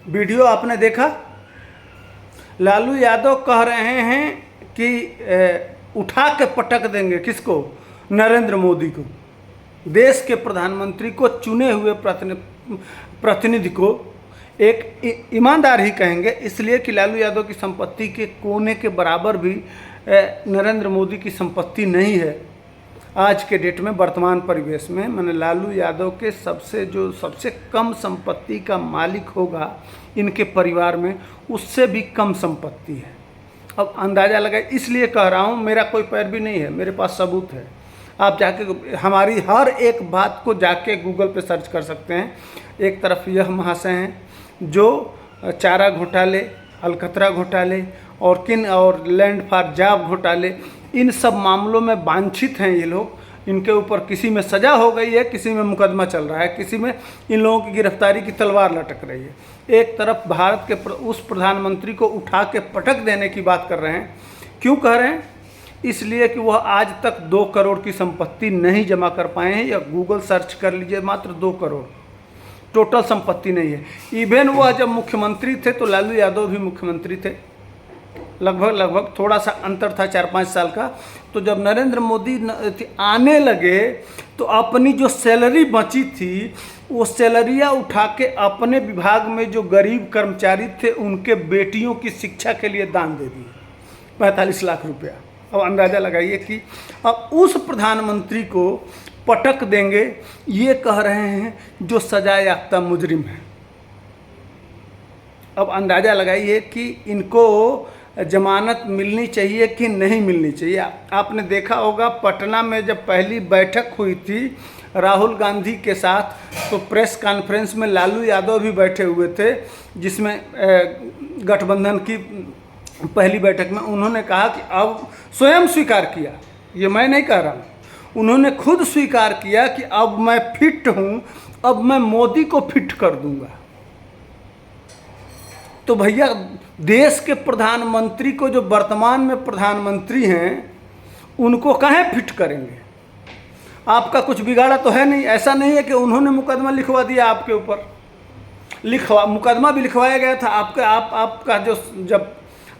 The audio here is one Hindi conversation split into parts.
वीडियो आपने देखा? लालू यादव कह रहे हैं कि उठा के पटक देंगे किसको? नरेंद्र मोदी को, देश के प्रधानमंत्री को, चुने हुए प्रतिनिधि को एक ईमानदार ही कहेंगे, इसलिए कि लालू यादव की संपत्ति के कोने के बराबर भी नरेंद्र मोदी की संपत्ति नहीं है आज के डेट में, वर्तमान परिवेश में। मैंने लालू यादव के सबसे कम संपत्ति का मालिक होगा इनके परिवार में, उससे भी कम संपत्ति है। अब अंदाज़ा लगाए, इसलिए कह रहा हूँ, मेरा कोई पैरवी नहीं है, मेरे पास सबूत है। आप जाके हमारी हर एक बात को जाके गूगल पे सर्च कर सकते हैं। एक तरफ यह महाशय हैं जो चारा घोटाले, अलकतरा घोटाले और लैंड फॉर जॉब घोटाले, इन सब मामलों में वांछित हैं ये लोग। इनके ऊपर किसी में सज़ा हो गई है, किसी में मुकदमा चल रहा है, किसी में इन लोगों की गिरफ्तारी की तलवार लटक रही है। एक तरफ भारत के उस प्रधानमंत्री को उठा के पटक देने की बात कर रहे हैं। क्यों कह रहे हैं? इसलिए कि वह आज तक 2 करोड़ की संपत्ति नहीं जमा कर पाए हैं। या गूगल सर्च कर लीजिए, मात्र 2 करोड़ टोटल संपत्ति नहीं है। इवन वह जब मुख्यमंत्री थे तो लालू यादव भी मुख्यमंत्री थे, लगभग थोड़ा सा अंतर था 4-5 साल का। तो जब नरेंद्र मोदी आने लगे तो अपनी जो सैलरी बची थी वो सैलरियाँ उठा के अपने विभाग में जो गरीब कर्मचारी थे उनके बेटियों की शिक्षा के लिए दान दे दिए, 45 लाख रुपया। अब अंदाज़ा लगाइए कि अब उस प्रधानमंत्री को पटक देंगे, ये कह रहे हैं जो सजा याफ्ता मुजरिम है। अब अंदाज़ा लगाइए कि इनको जमानत मिलनी चाहिए कि नहीं मिलनी चाहिए। आपने देखा होगा पटना में जब पहली बैठक हुई थी राहुल गांधी के साथ, तो प्रेस कॉन्फ्रेंस में लालू यादव भी बैठे हुए थे, जिसमें गठबंधन की पहली बैठक में उन्होंने कहा कि अब स्वयं स्वीकार किया, ये मैं नहीं कह रहा हूँ, उन्होंने खुद स्वीकार किया कि अब मैं फिट हूँ, अब मैं मोदी को फिट कर दूंगा। तो भैया देश के प्रधानमंत्री को, जो वर्तमान में प्रधानमंत्री हैं, उनको कहाँ फिट करेंगे? आपका कुछ बिगाड़ा तो है नहीं। ऐसा नहीं है कि उन्होंने मुकदमा लिखवा दिया आपके ऊपर, मुकदमा भी लिखवाया गया था आपका जो जब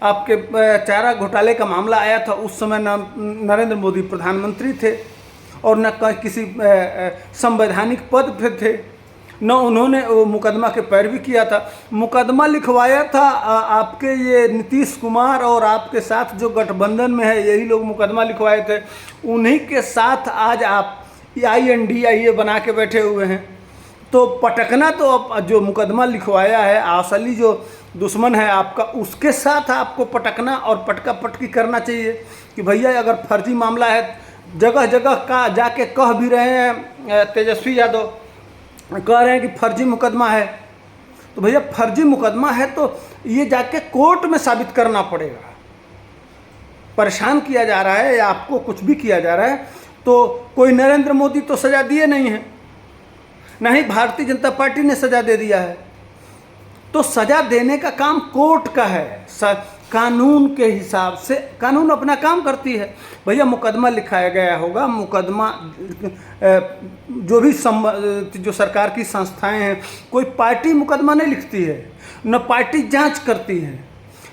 आपके चारा घोटाले का मामला आया था उस समय न नरेंद्र मोदी प्रधानमंत्री थे और न किसी संवैधानिक पद पे थे, न उन्होंने वो मुकदमा के पैरवी किया था। मुकदमा लिखवाया था आपके ये नीतीश कुमार और आपके साथ जो गठबंधन में है, यही लोग मुकदमा लिखवाए थे। उन्हीं के साथ आज आप INDIA बना के बैठे हुए हैं। तो पटकना तो अब जो मुकदमा लिखवाया है, असली जो दुश्मन है आपका, उसके साथ आपको पटकना और पटका पटकी करना चाहिए कि भैया अगर फर्जी मामला है, जगह जगह का जाके कह भी रहे हैं, तेजस्वी यादव कह रहे हैं कि फर्जी मुकदमा है। तो भैया फर्जी मुकदमा है तो ये जाके कोर्ट में साबित करना पड़ेगा। परेशान किया जा रहा है या आपको कुछ भी किया जा रहा है, तो कोई नरेंद्र मोदी तो सज़ा दिए नहीं है, ना ही भारतीय जनता पार्टी ने सज़ा दे दिया है। तो सज़ा देने का काम कोर्ट का है, कानून के हिसाब से कानून अपना काम करती है। भैया मुकदमा लिखाया गया होगा, मुकदमा जो भी जो सरकार की संस्थाएं हैं, कोई पार्टी मुकदमा नहीं लिखती है, न पार्टी जांच करती है,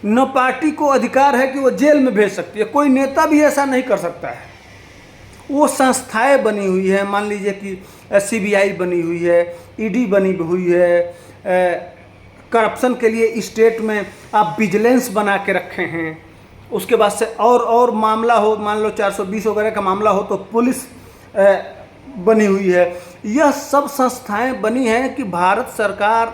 न पार्टी को अधिकार है कि वो जेल में भेज सकती है। कोई नेता भी ऐसा नहीं कर सकता है। वो संस्थाएं बनी हुई है, मान लीजिए कि CBI बनी हुई है, ED बनी हुई है, करप्शन के लिए स्टेट में आप विजिलेंस बना के रखे हैं। उसके बाद से और मामला हो, मान लो 420 वगैरह का मामला हो तो पुलिस बनी हुई है। यह सब संस्थाएं बनी हैं कि भारत सरकार,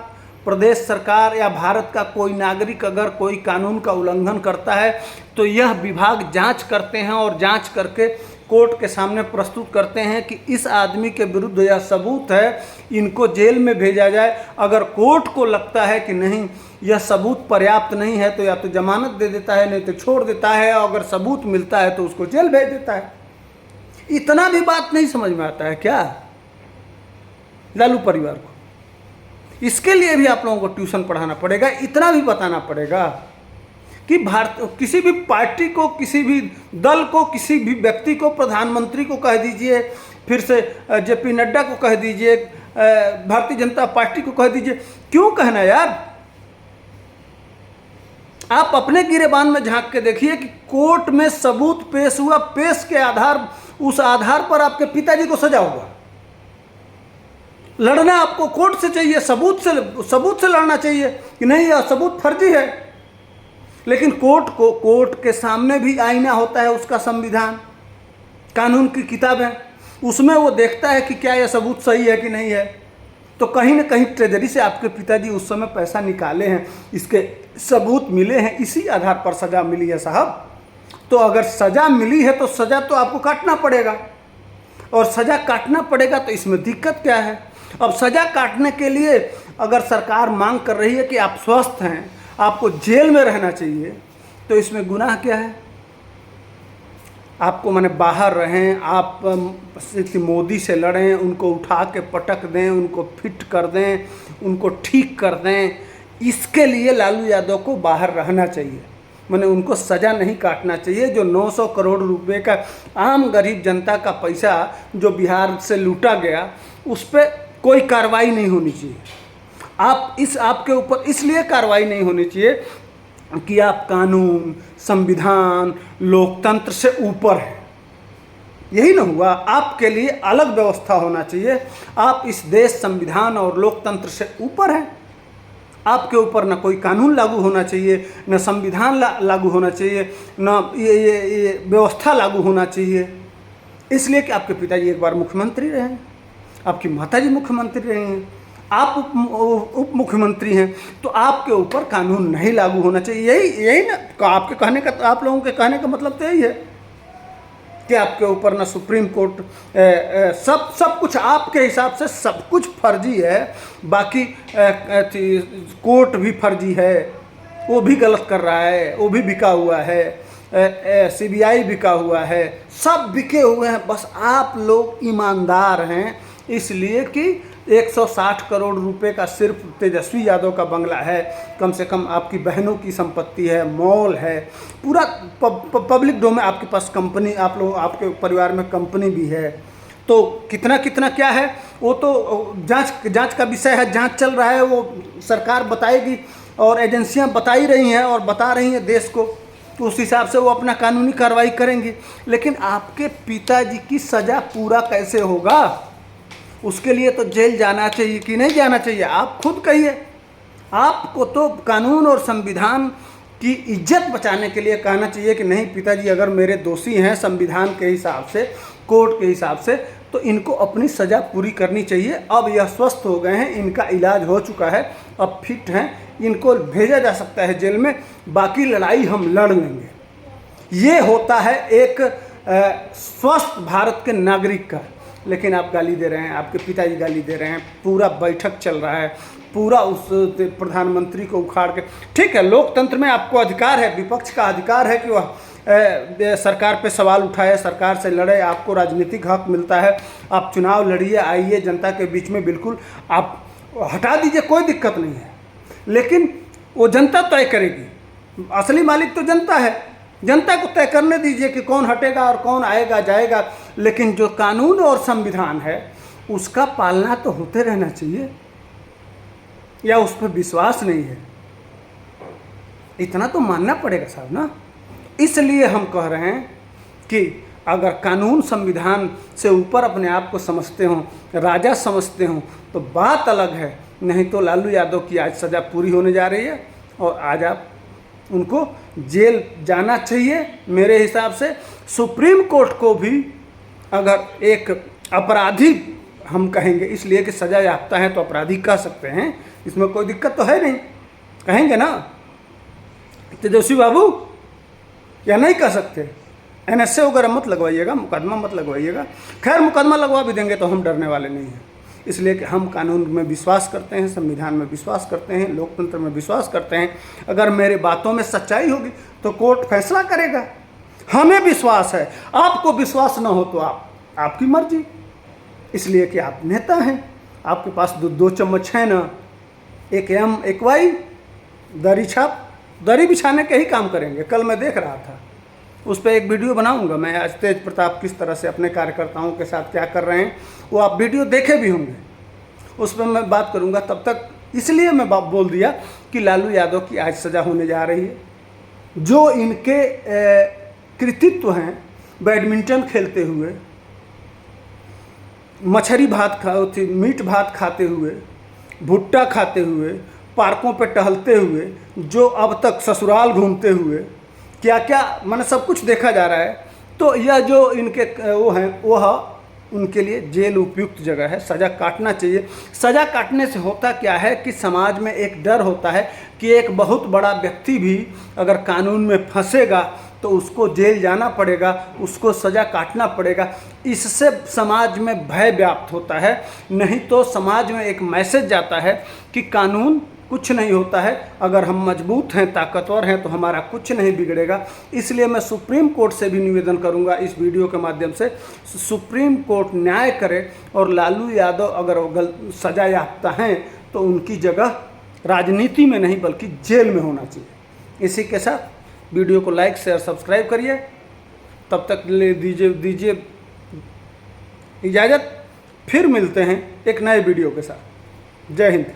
प्रदेश सरकार या भारत का कोई नागरिक अगर कोई कानून का उल्लंघन करता है तो यह विभाग जांच करते हैं और जांच करके कोर्ट के सामने प्रस्तुत करते हैं कि इस आदमी के विरुद्ध यह सबूत है, इनको जेल में भेजा जाए। अगर कोर्ट को लगता है कि नहीं यह सबूत पर्याप्त नहीं है तो या तो जमानत दे देता है, नहीं तो छोड़ देता है, और अगर सबूत मिलता है तो उसको जेल भेज देता है। इतना भी बात नहीं समझ में आता है क्या लालू परिवार को? इसके लिए भी आप लोगों को ट्यूशन पढ़ाना पड़ेगा, इतना भी बताना पड़ेगा कि किसी भी पार्टी को, किसी भी दल को, किसी भी व्यक्ति को, प्रधानमंत्री को कह दीजिए, फिर से JP नड्डा को कह दीजिए, भारतीय जनता पार्टी को कह दीजिए। क्यों कहना यार? आप अपने गिरेबान में झांक के देखिए कि कोर्ट में सबूत पेश हुआ, पेश के आधार, उस आधार पर आपके पिताजी को सजा हुआ। लड़ना आपको कोर्ट से चाहिए, सबूत से लड़ना चाहिए कि नहीं यह सबूत फर्जी है। लेकिन कोर्ट के सामने भी आईना होता है, उसका संविधान, कानून की किताब है, उसमें वो देखता है कि क्या यह सबूत सही है कि नहीं है। तो कहीं ना कहीं ट्रेजरी से आपके पिताजी उस समय पैसा निकाले हैं, इसके सबूत मिले हैं, इसी आधार पर सज़ा मिली है साहब। तो अगर सज़ा मिली है तो सज़ा तो आपको काटना पड़ेगा, और सज़ा काटना पड़ेगा तो इसमें दिक्कत क्या है। अब सज़ा काटने के लिए अगर सरकार मांग कर रही है कि आप स्वस्थ हैं, आपको जेल में रहना चाहिए, तो इसमें गुनाह क्या है। आपको माने बाहर रहें, आप मोदी से लड़ें, उनको उठा के पटक दें, उनको फिट कर दें, उनको ठीक कर दें, इसके लिए लालू यादव को बाहर रहना चाहिए। माने उनको सज़ा नहीं काटना चाहिए। जो 900 करोड़ रुपए का आम गरीब जनता का पैसा जो बिहार से लूटा गया, उस पर कोई कार्रवाई नहीं होनी चाहिए। आपके ऊपर इसलिए कार्रवाई नहीं होनी चाहिए कि आप कानून, संविधान, लोकतंत्र से ऊपर हैं। यही ना हुआ, आपके लिए अलग व्यवस्था होना चाहिए। आप इस देश, संविधान और लोकतंत्र से ऊपर हैं। आपके ऊपर न कोई कानून लागू होना चाहिए, न संविधान लागू होना चाहिए, न ये व्यवस्था लागू होना चाहिए। इसलिए कि आपके पिताजी एक बार मुख्यमंत्री रहे हैं, आपकी माताजी मुख्यमंत्री रही हैं, आप उप मुख्यमंत्री हैं, तो आपके ऊपर कानून नहीं लागू होना चाहिए। यही ना आपके कहने का, आप लोगों के कहने का मतलब तो यही है कि आपके ऊपर ना सुप्रीम कोर्ट, सब कुछ आपके हिसाब से सब कुछ फर्जी है। बाकी कोर्ट भी फर्जी है, वो भी गलत कर रहा है, वो भी बिका हुआ है, CBI बिका हुआ है, सब बिके हुए हैं। बस आप लोग ईमानदार हैं, इसलिए कि 160 करोड़ रुपए का सिर्फ तेजस्वी यादव का बंगला है, कम से कम आपकी बहनों की संपत्ति है, मॉल है, पूरा पब्लिक डोमेन, आपके पास कंपनी, आप लोग, आपके परिवार में कंपनी भी है। तो कितना कितना क्या है वो तो जांच का विषय है, जांच चल रहा है, वो सरकार बताएगी और एजेंसियां बता ही रही हैं और बता रही हैं देश को, तो उस हिसाब से वो अपना कानूनी कार्रवाई करेंगे। लेकिन आपके पिताजी की सज़ा पूरा कैसे होगा, उसके लिए तो जेल जाना चाहिए कि नहीं जाना चाहिए, आप खुद कहिए। आपको तो कानून और संविधान की इज्जत बचाने के लिए कहना चाहिए कि नहीं पिताजी अगर मेरे दोषी हैं संविधान के हिसाब से, कोर्ट के हिसाब से, तो इनको अपनी सज़ा पूरी करनी चाहिए। अब यह स्वस्थ हो गए हैं, इनका इलाज हो चुका है, अब फिट हैं, इनको भेजा जा सकता है जेल में, बाकी लड़ाई हम लड़ लेंगे। ये होता है एक स्वस्थ भारत के नागरिक का। लेकिन आप गाली दे रहे हैं, आपके पिताजी गाली दे रहे हैं, पूरा बैठक चल रहा है, पूरा उस प्रधानमंत्री को उखाड़ के। ठीक है, लोकतंत्र में आपको अधिकार है, विपक्ष का अधिकार है कि वह सरकार पे सवाल उठाए, सरकार से लड़े, आपको राजनीतिक हक मिलता है, आप चुनाव लड़िए, आइए जनता के बीच में, बिल्कुल आप हटा दीजिए, कोई दिक्कत नहीं है। लेकिन वो जनता तय करेगी, असली मालिक तो जनता है, जनता को तय करने दीजिए कि कौन हटेगा और कौन आएगा जाएगा। लेकिन जो कानून और संविधान है उसका पालना तो होते रहना चाहिए, या उस पर विश्वास नहीं है, इतना तो मानना पड़ेगा साहब ना। इसलिए हम कह रहे हैं कि अगर कानून संविधान से ऊपर अपने आप को समझते हों, राजा समझते हों, तो बात अलग है। नहीं तो लालू यादव की आज सज़ा पूरी होने जा रही है और आज आप उनको जेल जाना चाहिए। मेरे हिसाब से सुप्रीम कोर्ट को भी अगर एक अपराधी हम कहेंगे, इसलिए कि सज़ा याफ्ता है तो अपराधी कह सकते हैं, इसमें कोई दिक्कत तो है नहीं, कहेंगे ना तेजस्वी बाबू, या नहीं कह सकते? NSA वगैरह मत लगवाइएगा, मुकदमा मत लगवाइएगा। खैर मुकदमा लगवा भी देंगे तो हम डरने वाले नहीं हैं, इसलिए कि हम कानून में विश्वास करते हैं, संविधान में विश्वास करते हैं, लोकतंत्र में विश्वास करते हैं। अगर मेरे बातों में सच्चाई होगी तो कोर्ट फैसला करेगा, हमें विश्वास है। आपको विश्वास ना हो तो आपकी मर्जी, इसलिए कि आप नेता हैं, आपके पास दो चम्मच है ना, एक M एक Y, दरी बिछाने के ही काम करेंगे। कल मैं देख रहा था, उस पर एक वीडियो बनाऊंगा मैं, आज तेज प्रताप किस तरह से अपने कार्यकर्ताओं के साथ क्या कर रहे हैं, वो आप वीडियो देखे भी होंगे, उस पर मैं बात करूंगा। तब तक इसलिए मैं बोल दिया कि लालू यादव की आज सज़ा होने जा रही है, जो इनके कृतित्व हैं, बैडमिंटन खेलते हुए, मछली भात मीट भात खाते हुए, भुट्टा खाते हुए, पार्कों पे टहलते हुए, जो अब तक ससुराल घूमते हुए, क्या क्या मैंने सब कुछ देखा जा रहा है। तो यह जो इनके वो हैं, वह उनके लिए जेल उपयुक्त जगह है, सज़ा काटना चाहिए। सज़ा काटने से होता क्या है कि समाज में एक डर होता है कि एक बहुत बड़ा व्यक्ति भी अगर कानून में फंसेगा तो उसको जेल जाना पड़ेगा, उसको सज़ा काटना पड़ेगा। इससे समाज में भय व्याप्त होता है। नहीं तो समाज में एक मैसेज जाता है कि कानून कुछ नहीं होता है, अगर हम मजबूत हैं, ताकतवर हैं तो हमारा कुछ नहीं बिगड़ेगा। इसलिए मैं सुप्रीम कोर्ट से भी निवेदन करूंगा इस वीडियो के माध्यम से, सुप्रीम कोर्ट न्याय करे और लालू यादव अगर सजा याफ्ता हैं तो उनकी जगह राजनीति में नहीं बल्कि जेल में होना चाहिए। इसी के साथ वीडियो को लाइक शेयर सब्सक्राइब करिए। तब तक ले दीजिए इजाज़त, फिर मिलते हैं एक नए वीडियो के साथ। जय हिंद।